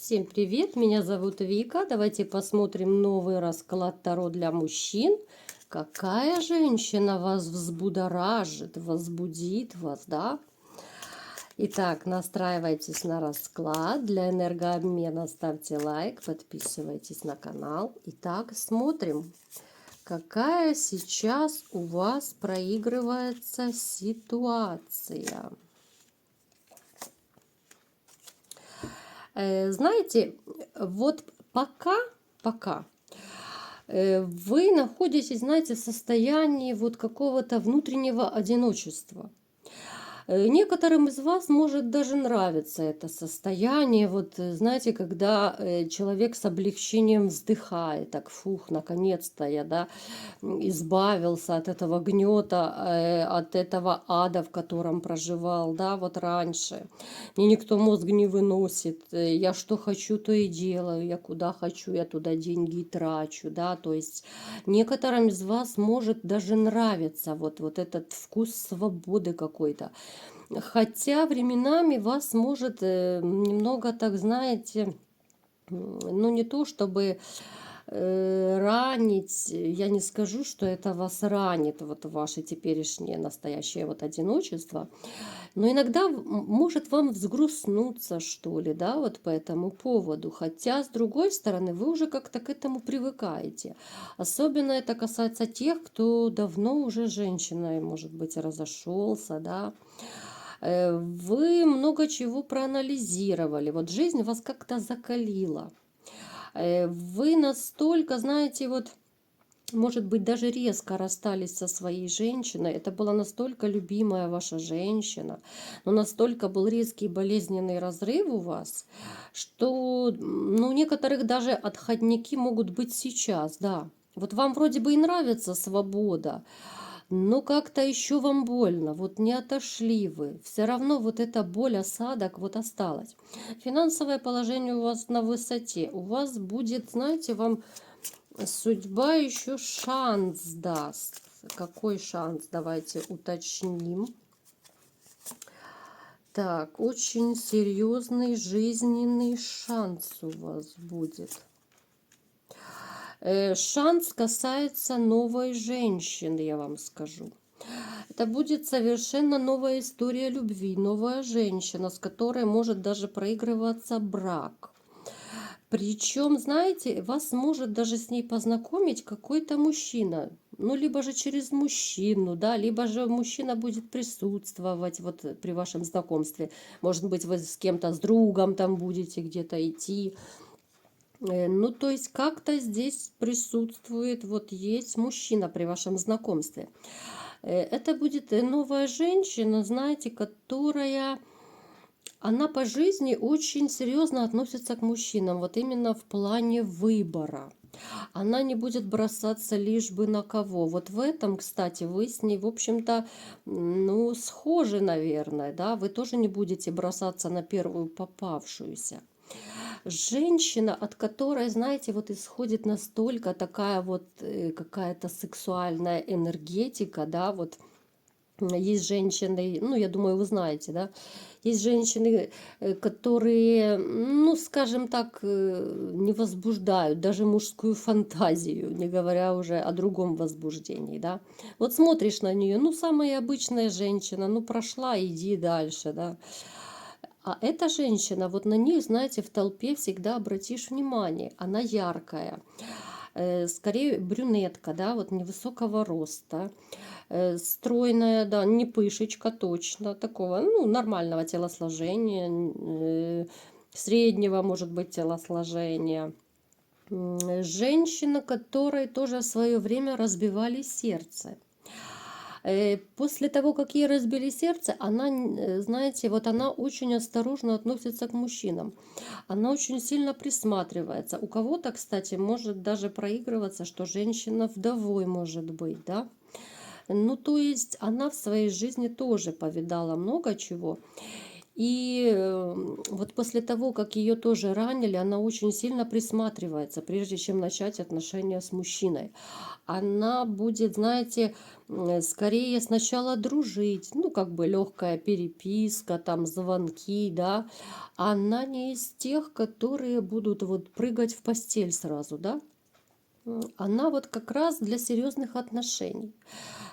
Всем привет, меня зовут Вика. Давайте посмотрим новый расклад Таро для мужчин. Какая женщина вас взбудоражит, возбудит вас, да? Итак, настраивайтесь на расклад. Для энергообмена ставьте лайк, подписывайтесь на канал. Итак, смотрим, какая сейчас у вас проигрывается ситуация. Знаете, вот пока вы находитесь, знаете, в состоянии вот какого-то внутреннего одиночества. Некоторым из вас может даже нравиться это состояние, вот знаете, когда человек с облегчением вздыхает, так, фух, наконец-то я, да, избавился от этого гнета, от этого ада, в котором проживал, да, вот раньше. Мне никто мозг не выносит, я что хочу, то и делаю, я куда хочу, я туда деньги трачу, да, то есть некоторым из вас может даже нравиться вот этот вкус свободы какой-то. Хотя временами вас может немного, так знаете, ну не то чтобы ранить, я не скажу, что это вас ранит, вот ваше теперешнее настоящее вот одиночество, но иногда может вам взгрустнуться, что ли, да, вот по этому поводу, хотя, с другой стороны, вы уже как-то к этому привыкаете. Особенно это касается тех, кто давно уже с женщиной, может быть, разошелся, да. Вы много чего проанализировали, вот жизнь вас как-то закалила. Вы настолько, знаете, вот, может быть, даже резко расстались со своей женщиной. Это была настолько любимая ваша женщина, но настолько был резкий болезненный разрыв у вас, что, ну, у некоторых даже отходники могут быть сейчас, да. Вот вам вроде бы и нравится свобода, но как-то еще вам больно, вот не отошли вы. Все равно вот эта боль, осадок вот осталась. Финансовое положение у вас на высоте. У вас будет, знаете, вам судьба еще шанс даст. Какой шанс? Давайте уточним. Так, очень серьезный жизненный шанс у вас будет. Шанс касается новой женщины, я вам скажу. Это будет совершенно новая история любви, новая женщина, с которой может даже проигрываться брак. Причем, знаете, вас может даже с ней познакомить какой-то мужчина. Ну, либо же через мужчину, да, либо же мужчина будет присутствовать вот при вашем знакомстве. Может быть, вы с кем-то, с другом там будете где-то идти. Ну, то есть как-то здесь присутствует, вот есть мужчина при вашем знакомстве. Это будет новая женщина, знаете, которая, она по жизни очень серьезно относится к мужчинам, вот именно в плане выбора. Она не будет бросаться лишь бы на кого. Вот в этом, кстати, вы с ней, в общем-то, ну, схожи, наверное, да, вы тоже не будете бросаться на первую попавшуюся. Женщина, от которой, знаете, вот исходит настолько такая вот какая-то сексуальная энергетика, да, вот есть женщины, ну, я думаю, вы знаете, да, есть женщины, которые, ну, скажем так, не возбуждают даже мужскую фантазию, не говоря уже о другом возбуждении, да. Вот смотришь на нее, ну, самая обычная женщина, ну, прошла, иди дальше, да. А эта женщина, вот на ней, знаете, в толпе всегда обратишь внимание, она яркая, скорее брюнетка, да, вот невысокого роста, стройная, да, не пышечка точно, такого, ну, нормального телосложения, среднего, может быть, телосложения. Женщина, которой тоже в свое время разбивали сердце. После того, как ей разбили сердце, она, знаете, вот она очень осторожно относится к мужчинам. Она очень сильно присматривается. У кого-то, кстати, может даже проигрываться, что женщина вдовой может быть, да. Ну, то есть она в своей жизни тоже повидала много чего. И вот после того, как ее тоже ранили, она очень сильно присматривается, прежде чем начать отношения с мужчиной. Она будет, знаете, скорее сначала дружить, ну, как бы легкая переписка, там, звонки, да. Она не из тех, которые будут вот прыгать в постель сразу, да. Она вот как раз для серьезных отношений.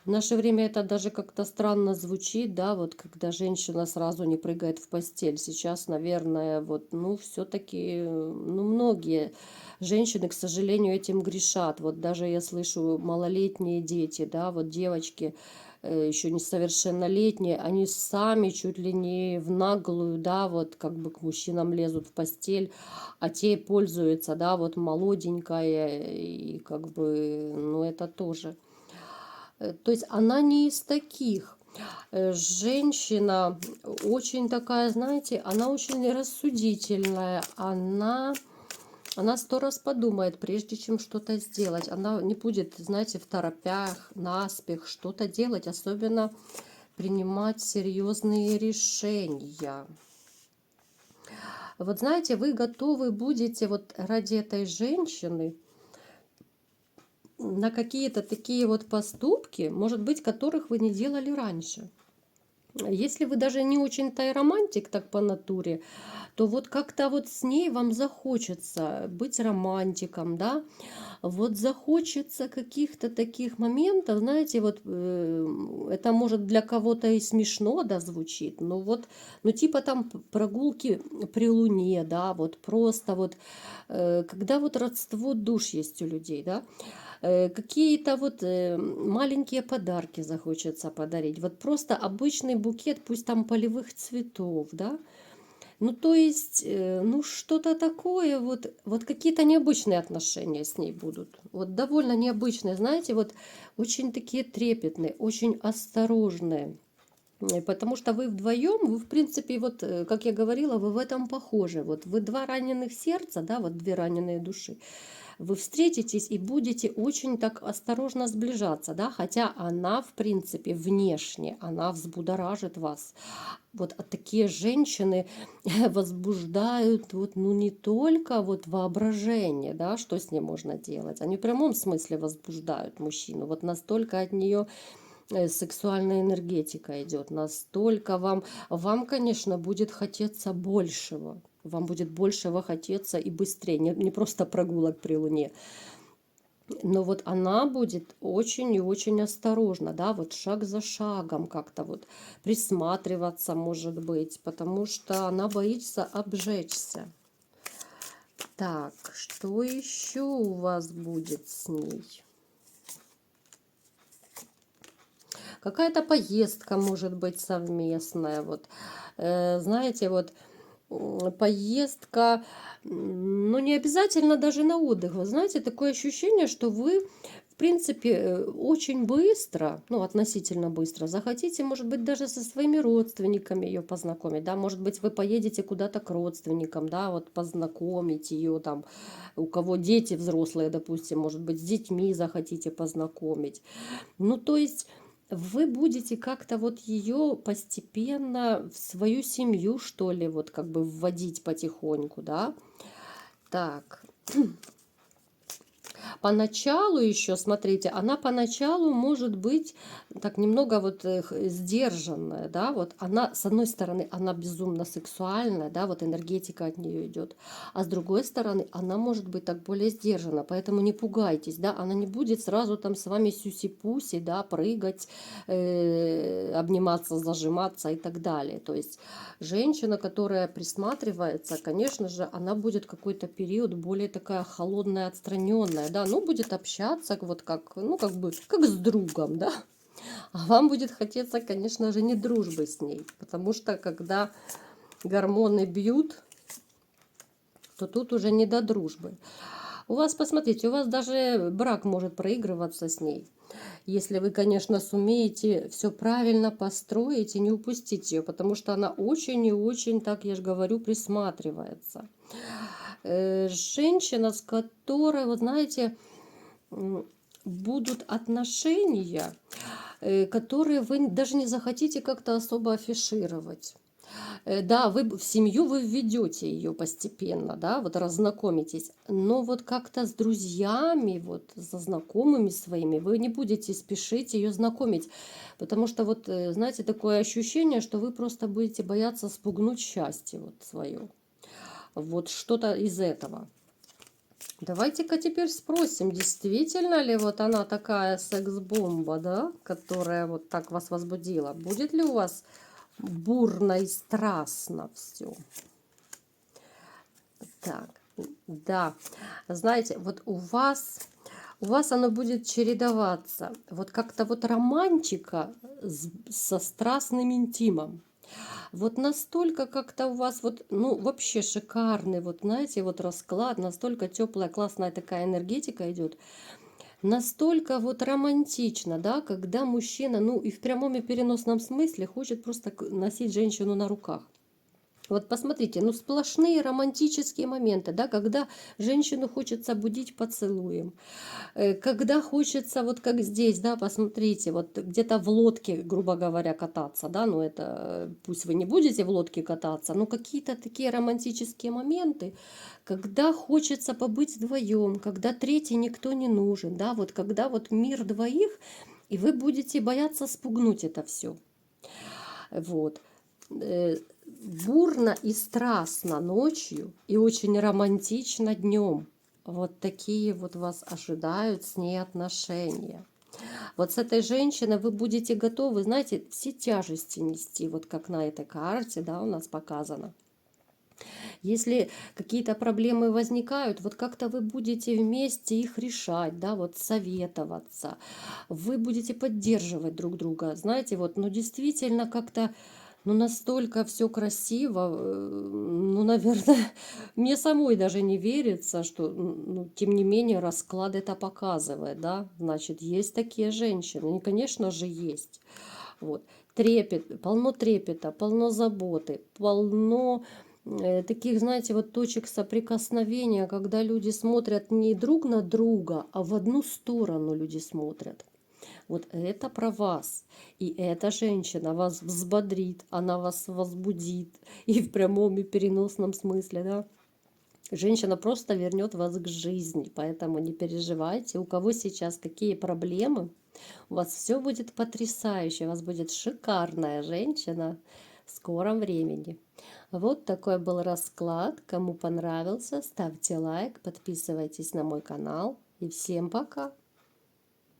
В наше время это даже как-то странно звучит, да, вот когда женщина сразу не прыгает в постель. Сейчас, наверное, вот, ну, все-таки, ну, многие женщины, к сожалению, этим грешат. Вот даже я слышу малолетние дети, да, вот девочки еще несовершеннолетние, они сами чуть ли не в наглую, да, вот как бы к мужчинам лезут в постель, а те пользуются, да, вот молоденькая, и как бы, ну, это тоже. То есть она не из таких. Женщина очень такая, знаете, она очень рассудительная, она 100 раз подумает, прежде чем что-то сделать. Она не будет, знаете, в торопях, наспех что-то делать, особенно принимать серьезные решения. Вот знаете, вы готовы будете вот ради этой женщины на какие-то такие вот поступки, может быть, которых вы не делали раньше. Если вы даже не очень-то и романтик так по натуре, то вот как-то вот с ней вам захочется быть романтиком, да, вот захочется каких-то таких моментов, знаете, вот это может для кого-то и смешно, да, звучит, но вот, ну типа там прогулки при луне, да, вот просто вот, когда вот родство душ есть у людей, да, какие-то вот маленькие подарки захочется подарить, вот просто обычный букет, пусть там полевых цветов, да, ну, то есть, ну, что-то такое, вот какие-то необычные отношения с ней будут. Вот довольно необычные, знаете, вот очень такие трепетные, очень осторожные. Потому что вы вдвоем, вы, в принципе, вот, как я говорила, вы в этом похожи. Вот вы два раненых сердца, да, вот две раненые души. Вы встретитесь и будете очень так осторожно сближаться, да, хотя она, в принципе, внешне, она взбудоражит вас. Вот такие женщины возбуждают вот, ну, не только вот воображение, да, что с ней можно делать, они в прямом смысле возбуждают мужчину. Вот настолько от нее сексуальная энергетика идет, настолько вам, конечно, будет хотеться большего. Вам будет большего хотеться и быстрее, не просто прогулок при луне. Но вот она будет очень и очень осторожна, да, вот шаг за шагом как-то вот присматриваться, может быть, потому что она боится обжечься. Так, что еще у вас будет с ней? Какая-то поездка может быть совместная, вот, знаете, вот поездка, ну, не обязательно даже на отдых. Вы знаете, такое ощущение, что вы, в принципе, очень быстро, ну, относительно быстро, захотите, может быть, даже со своими родственниками ее познакомить, да, может быть, вы поедете куда-то к родственникам, да, вот познакомить ее там, у кого дети взрослые, допустим, может быть, с детьми захотите познакомить. Ну, то есть вы будете как-то вот ее постепенно в свою семью, что ли, вот как бы вводить потихоньку, да. Так, поначалу еще, смотрите, она поначалу может быть так немного вот сдержанная, да, вот она, с одной стороны, она безумно сексуальная, да, вот энергетика от нее идет, а с другой стороны, она может быть так более сдержана, поэтому не пугайтесь, да, она не будет сразу там с вами сюси-пуси, да, прыгать, обниматься, зажиматься и так далее, то есть женщина, которая присматривается, конечно же, она будет какой-то период более такая холодная, отстраненная, да, ну, будет общаться вот как, ну, как бы, как с другом, да. А вам будет хотеться, конечно же, не дружбы с ней, потому что когда гормоны бьют, то тут уже не до дружбы. У вас, посмотрите, у вас даже брак может проигрываться с ней. Если вы, конечно, сумеете все правильно построить и не упустить ее, потому что она очень и очень, так я же говорю, присматривается. Женщина, с которой, вот знаете, будут отношения, которые вы даже не захотите как-то особо афишировать. Да, вы в семью вы введете ее постепенно, да, вот разнакомитесь, но вот как-то с друзьями, вот со знакомыми своими вы не будете спешить ее знакомить, потому что вот, знаете, такое ощущение, что вы просто будете бояться спугнуть счастье вот свое. Вот что-то из этого. Давайте-ка теперь спросим, действительно ли вот она такая секс-бомба, да, которая вот так вас возбудила. Будет ли у вас бурно и страстно все? Так, да. Знаете, вот у вас оно будет чередоваться. Вот как-то вот романтика со страстным интимом. Вот настолько как-то у вас вот, ну, вообще шикарный, вот знаете, вот расклад, настолько теплая, классная такая энергетика идет, настолько вот романтично, да, когда мужчина, ну, и в прямом и переносном смысле хочет просто носить женщину на руках. Вот посмотрите, ну сплошные романтические моменты, да, когда женщину хочется будить поцелуем, когда хочется, вот как здесь, да, посмотрите, вот где-то в лодке, грубо говоря, кататься, да, ну это, пусть вы не будете в лодке кататься, но какие-то такие романтические моменты, когда хочется побыть вдвоем, когда третий никто не нужен, да, вот когда вот мир двоих, и вы будете бояться спугнуть это все. Вот. Э, Бурно и страстно ночью и очень романтично днем. Вот такие вот вас ожидают с ней отношения. Вот с этой женщиной вы будете готовы, знаете, все тяжести нести, вот как на этой карте, да, у нас показано. Если какие-то проблемы возникают, вот как-то вы будете вместе их решать, да, вот советоваться, вы будете поддерживать друг друга, знаете, вот, ну действительно как-то, ну настолько все красиво, ну, наверное, мне самой даже не верится, что, ну, тем не менее, расклад это показывает, да, значит, есть такие женщины, и, конечно же, есть, вот, полно трепета, полно заботы, полно таких, знаете, вот точек соприкосновения, когда люди смотрят не друг на друга, а в одну сторону люди смотрят. Вот это про вас. И эта женщина вас взбодрит, она вас возбудит. И в прямом и переносном смысле, да. Женщина просто вернет вас к жизни. Поэтому не переживайте, у кого сейчас какие проблемы. У вас все будет потрясающе. У вас будет шикарная женщина в скором времени. Вот такой был расклад. Кому понравился, ставьте лайк, подписывайтесь на мой канал. И всем пока!